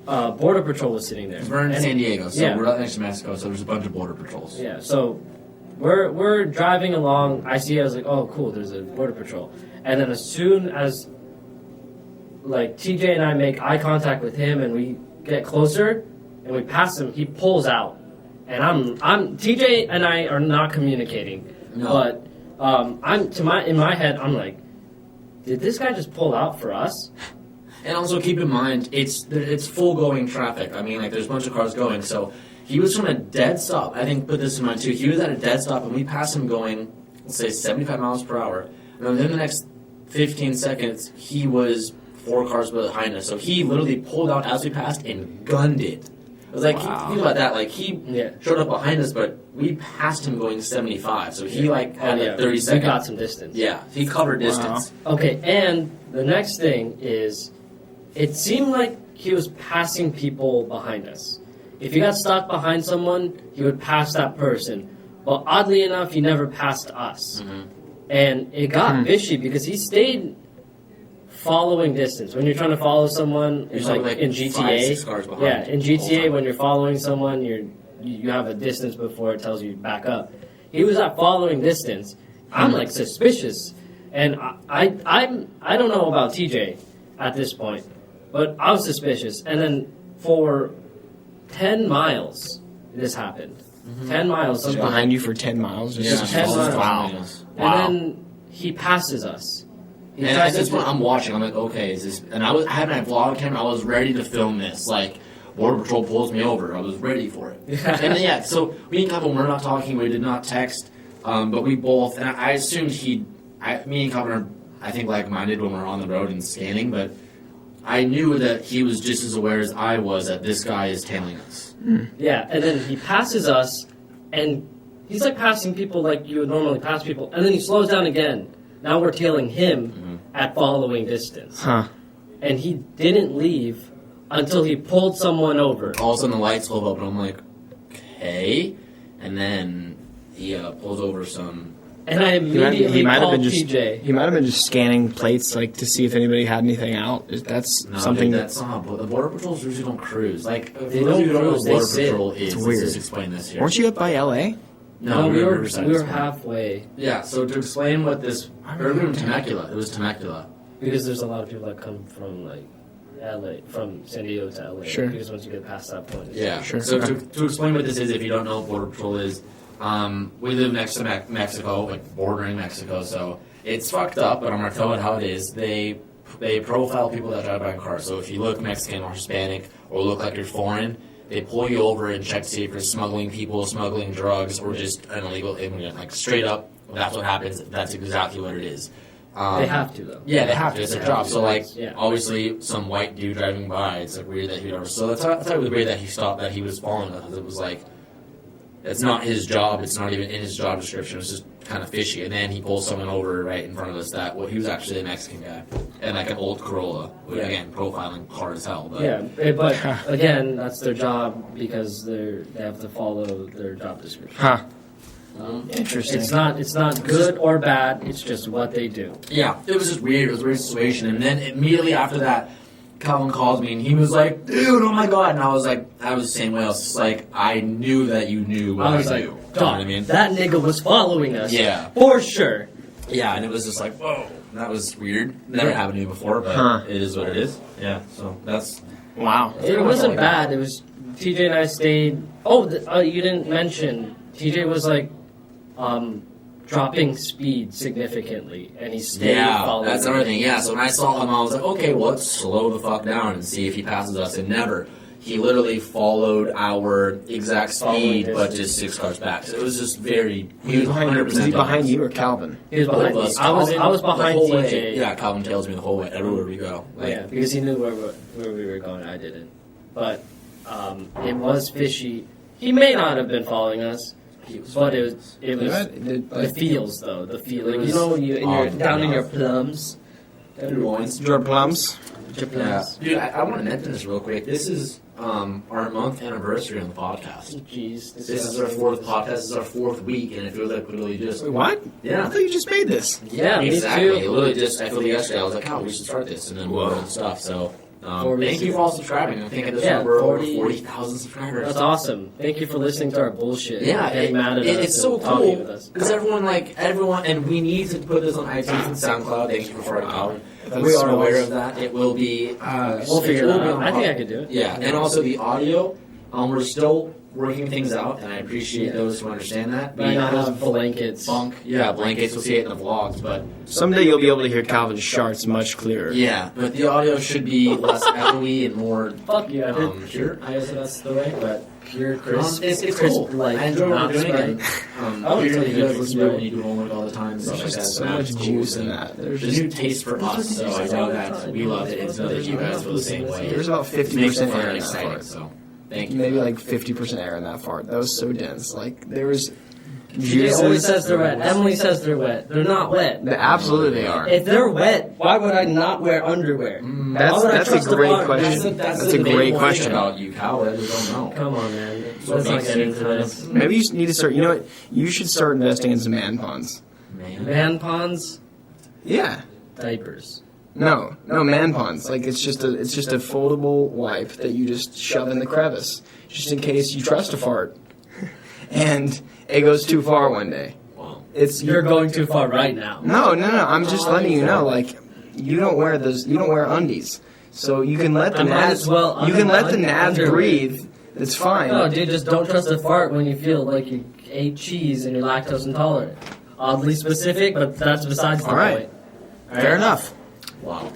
Border Patrol was sitting there. We're in San Diego, so Yeah. we're right next to Mexico, so there's a bunch of border patrols. Yeah, so we're driving along. I was like, oh, cool, there's a Border Patrol. And then as soon as, like, TJ and I make eye contact with him and we get closer and we pass him, he pulls out. And I'm TJ and I are not communicating. No. But in my head, I'm like, did this guy just pull out for us? And also keep in mind, it's full going traffic. I mean, like, there's a bunch of cars going. So he was from a dead stop. I think, put this in mind too. He was at a dead stop, and we passed him going, let's say, 75 miles per hour. And within the next 15 seconds, he was 4 cars behind us. So he literally pulled out as we passed and gunned it. It was like, think about that. Like, he showed up behind us, but we passed him going 75. So he, had 30 seconds. We got some distance. Yeah, he covered distance. Okay, and the next thing is, it seemed like he was passing people behind us. If he got stuck behind someone, he would pass that person. But oddly enough, he never passed us. Mm-hmm. And it got fishy because he stayed following distance. When you're trying to follow someone, it's like in GTA. 5-6 cars behind. Yeah, in GTA, when you're following someone, you have a distance before it tells you to back up. He was at following distance. I'm like suspicious, and I don't know about TJ at this point, but I was suspicious. And then for 10 miles, this happened. Mm-hmm. 10 miles. He's behind you for 10 miles. Yeah, 10 miles. Wow. And then he passes us. And at this point, I'm watching. I'm like, okay, is this? And I had my vlog camera. I was ready to film this. Like, Border Patrol pulls me over. I was ready for it. And then, so me and Calvin were not talking. We did not text. But we both, and I assumed me and Calvin are, I think, like-minded when we're on the road and scanning. But I knew that he was just as aware as I was that this guy is tailing us. Yeah, and then he passes us, and he's like passing people like you would normally pass people, and then he slows down again. Now we're tailing him at following distance. Huh. And he didn't leave until he pulled someone over. All of a sudden the lights hold up, and I'm like, okay. And then he pulls over some And I immediately called TJ. He might have been just scanning plates, like, to see if anybody had anything out. That's something. Dude, that's not. The border patrols usually don't cruise. Like, they don't cruise. They sit. Patrol is. It's weird. Let's just explain this here. Weren't you up by L.A.? No, we were halfway. Yeah. So to explain what this, we were in Temecula. It was Temecula. Because there's a lot of people that come from like LA, from San Diego to LA. Sure. Because once you get past that point, Yeah. Sure. So to explain what this is, if you don't know what border patrol is, we live next to Mexico, like bordering Mexico. So it's fucked up, but I'm gonna tell it how it is. They profile people that drive by in cars. So if you look Mexican or Hispanic or look like you're foreign, they pull you over and check to see if you're smuggling people, smuggling drugs, or just an illegal immigrant. Like straight up, that's what happens. That's exactly what it is. They have to though. Yeah, they have to. It's their job. So like, yeah. Obviously, some white dude driving by. It's like weird that he would. So that's how it was weird that he stopped. That he was following us. It was like, it's not his job. It's not even in his job description. It's just kind of fishy. And then he pulls someone over right in front of us that he was actually a Mexican guy and like an old Corolla. Which, again, profiling hard as hell. But. Yeah, but again, that's their job because they have to follow their job description. Huh. Interesting. It's not good or bad. It's just what they do. Yeah, it was just weird. It was a weird situation. And then immediately after that, Calvin called me and he was like, "Dude, oh my god!" And I was the same way. I was just like, I knew that you knew what I was knew. like, You know what I mean? That nigga was following us. Yeah. For sure. Yeah, and it was just like, whoa, that was weird. Never happened to me before, but it is what it is. Yeah, so that's Wow. It wasn't bad. It was TJ and I stayed. Oh, you didn't mention TJ was like dropping speed significantly, and he stayed. Yeah, that's another thing. Yeah, so when I saw him, I was like, okay, well, let's slow the fuck down and see if he passes us. And never. He literally followed our exact speed, but just 6 cars back. So it was just very. He was 100%. Was he behind you or Calvin? He was behind me. I was behind TJ. Yeah, Calvin tails me the whole way, everywhere we go. Yeah, because he knew where we were going. I didn't. But it was fishy. He may not have been following us. But it was the feels though, the feeling. You know, down in your plums. Your plums. Yeah. Dude, I want to mention this real quick. This is our month anniversary on the podcast. Jeez, this is our 4th podcast. This is our 4th week, and it feels like literally just. Wait, what? Yeah. I thought you just made this. Yeah, exactly. Me too. Literally just, I feel yesterday, I was like, oh, we should start this, and then we'll and stuff. So. Thank you for all subscribing. I think at this point we're over 40,000 subscribers. That's awesome. Thank you for listening to our bullshit. Yeah, getting mad at us. It's so cool because everyone, and we need to put this on iTunes and SoundCloud. Thank you for out. We are aware of that. It will be. We'll figure it out. I think I could do it. Yeah, and also the audio. We're still working things out, and I appreciate those who understand that. We now have blankets. Blankets. We'll see it in the vlogs, but someday you'll be able to hear Calvin's sharts much clearer. Yeah, but the audio should be less echoey and more. Fuck yeah, pure. I guess that's the way, but pure crisp. It's crisp, cool. like I enjoy what we're doing. I would tell you guys listen to it when you do homework all the time. There's Stuff like that. so much juice in that. There's a new taste for us, so I know that we love it. It's know that you guys feel the same way. There's about 50% air in that exciting. fart. So. Thank you. Maybe like 50% air in that fart. That was so dense. Like there was. She always says they're wet. Emily says they're wet. They're not wet. Absolutely they are. If they're wet, why would I not wear underwear? That's a great question. That's a great question. About you, Cal. I just don't know. Come on, man. Let's not get into this. Maybe you need to start. You know what? You should start investing in some man ponds. Man ponds? Yeah. Diapers. No, man ponds. Like it's just a foldable wipe that you just shove in the crevice, just in case you trust a fart, and it goes too far one day. Wow. You're going too far right now. No. I'm just letting you know. Like you don't wear those. You don't wear undies, so you can let the nads. You can let the nads breathe. It's fine. No, dude, just don't trust a fart when you feel like you ate cheese and you're lactose intolerant. Oddly specific, but that's besides the point. All right. Fair enough. Wow.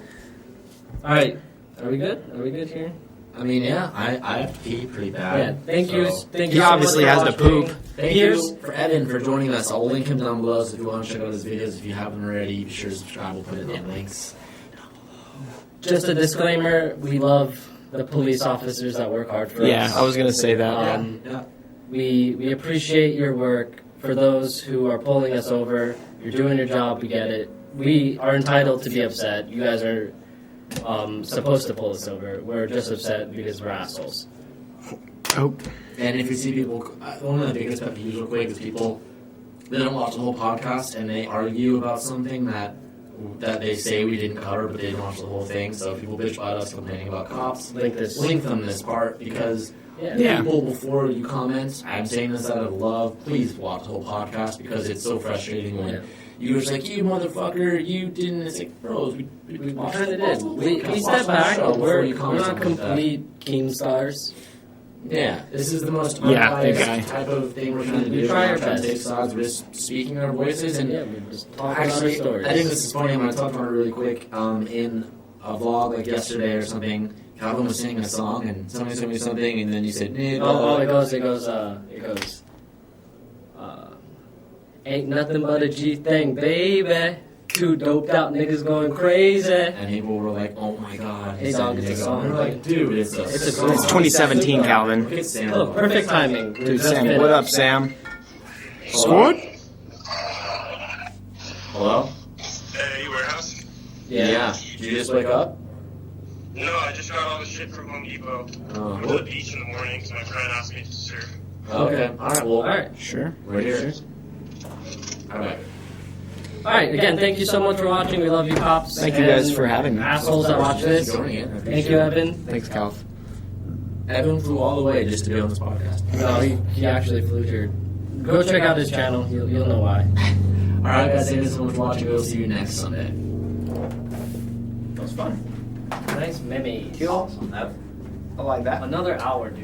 All right. Are we good? Are we good here? I mean, yeah, I have to pee pretty bad. Yeah. Thank you. He obviously has to poop. Thank you for Evan for joining us. I'll link him down below. So if you want to check out his videos, if you haven't already, be sure to subscribe. We'll put it in the links down below. Just a disclaimer: we love the police officers that work hard for us. Yeah, I was gonna say that. We appreciate your work. For those who are pulling us over, you're doing your job. We get it. We are entitled to be upset. You guys are supposed to pull us over. We're just upset because we're assholes. Oh. And if you see people, one of the biggest pet peeves real quick is people they don't watch the whole podcast and they argue about something that they say we didn't cover, but they didn't watch the whole thing. So if people bitch about us complaining about cops, link them this part because people, before you comment, I'm saying this out of love, please watch the whole podcast because it's so frustrating when you're just like, you motherfucker, you didn't. It's like, bros, we watched kind of it. did. We step back. We're not complete Keemstars. Yeah, this is the most unbiased type of thing we're trying to do. We try our trying to best. take sides, we're just speaking our voices, and we just talk actually, about our stories. I think this is funny. I'm going to talk about it really quick. In a vlog like yesterday or something, Calvin was singing a song, and somebody sent me something, and then you said, it goes. Ain't nothing but a G thing, baby. Two doped out niggas going crazy. And people were like, "Oh my god!" Hey dog, it's a song. We're like, dude, it's a song. It's 2017, Calvin. Look at Sam. Oh, perfect timing. Dude, Sam, what up, Sam? Squad? Hello? Hey, you warehouse? Yeah. Did you just wake up? No, I just got all the shit from Home Depot. I went to the beach in the morning because my friend asked me to surf. Okay. All right. Well, All right. Sure. we're here. All right. All right. Again, thank you so much for watching. We love you, cops. Thank you guys and for having me. assholes that watch this. Thank you, Evan. Thanks, Calv. Evan flew all the way just to be on this podcast. No, he actually flew here. Go check out his channel. You'll know why. All right, guys. Thank you so much for watching. We'll see you next Sunday. That was fun. Nice meme. I like that. Another hour, dude.